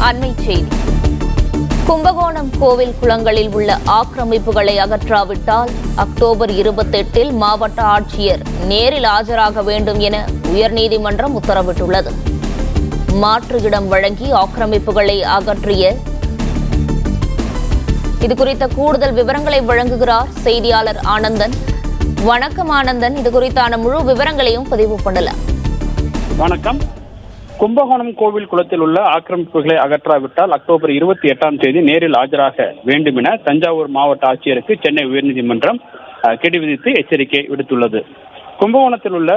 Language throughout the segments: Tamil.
அண்மை செய்தி. கும்பகோணம் கோவில் குளங்களில் உள்ள ஆக்கிரமிப்புகளை அகற்றாவிட்டால் அக்டோபர் 28 மாவட்ட ஆட்சியர் நேரில் ஆஜராக வேண்டும் என உயர்நீதிமன்றம் உத்தரவிட்டுள்ளது. மாற்று இடம் வழங்கி ஆக்கிரமிப்புகளை அகற்றிய இதுகுறித்த கூடுதல் விவரங்களை வழங்குகிறார் செய்தியாளர் ஆனந்தன். வணக்கம் ஆனந்தன், இது குறித்தான முழு விவரங்களையும் பதிவு பண்ணலாம். வணக்கம். கும்பகோணம் கோவில் குளத்தில் உள்ள ஆக்கிரமிப்புகளை அகற்றாவிட்டால் அக்டோபர் 28 நேரில் ஆஜராக வேண்டும் என தஞ்சாவூர் மாவட்ட ஆட்சியருக்கு சென்னை உயர்நீதிமன்றம் கெடு விதித்து எச்சரிக்கை விடுத்துள்ளது. கும்பகோணத்தில் உள்ள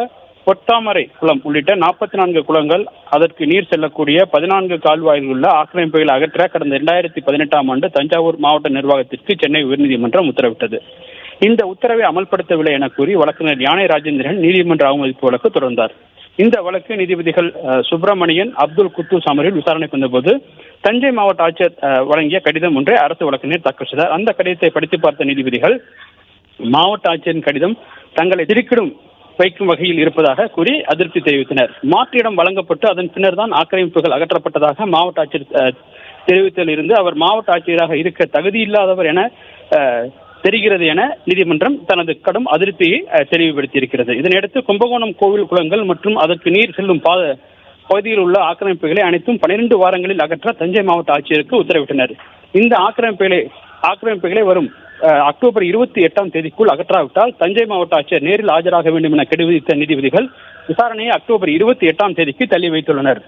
பொட்டாமரை குளம் உள்ளிட்ட 44 குளங்கள், அதற்கு நீர் செல்லக்கூடிய 14 கால்வாயில் உள்ள ஆக்கிரமிப்புகளை அகற்ற கடந்த 2018 தஞ்சாவூர் மாவட்ட நிர்வாகத்திற்கு சென்னை உயர்நீதிமன்றம் உத்தரவிட்டது. இந்த உத்தரவை அமல்படுத்தவில்லை என கூறி வழக்கறிஞர் யானை ராஜேந்திரன் நீதிமன்ற அவமதிப்பு வழக்கு தொடர்ந்தார். இந்த வழக்கு நீதிபதிகள் சுப்பிரமணியன், அப்துல் குத்தூஸ் அமர்வில் விசாரணைக்கு வந்தபோது தஞ்சை மாவட்ட ஆட்சியர் வழங்கிய கடிதம் ஒன்றை அரசு வழக்கறிஞர் தாக்கல் செய்தார். அந்த கடிதத்தை படித்து பார்த்த நீதிபதிகள் மாவட்ட ஆட்சியரின் கடிதம் தங்களை திடுக்கிடும் வைக்கும் வகையில் இருப்பதாக கூறி அதிருப்தி தெரிவித்தனர். மாற்றிடம் வழங்கப்பட்டு அதன் பின்னர் தான் ஆக்கிரமிப்புகள் அகற்றப்பட்டதாக மாவட்ட ஆட்சியர் தெரிவித்ததில் இருந்து அவர் மாவட்ட ஆட்சியராக இருக்க தகுதியில்லாதவர் என தெரிகிறது என நீதிமன்றம் தனது கடும் அதிருப்தியை தெளிவுபடுத்தியிருக்கிறது. இதனையடுத்து கும்பகோணம் கோவில் குளங்கள் மற்றும் அதற்கு நீர் செல்லும் பகுதியில் உள்ள ஆக்கிரமிப்புகளை அனைத்தும் 12 வாரங்களில் அகற்ற தஞ்சை மாவட்ட ஆட்சியருக்கு உத்தரவிட்டனர். இந்த ஆக்கிரமிப்புகளை வரும் அக்டோபர் 28 அகற்றாவிட்டால் தஞ்சை மாவட்ட ஆட்சியர் நேரில் ஆஜராக வேண்டும் என கெடு விதித்த நீதிபதிகள் விசாரணையை அக்டோபர் 28 தள்ளி வைத்துள்ளனர்.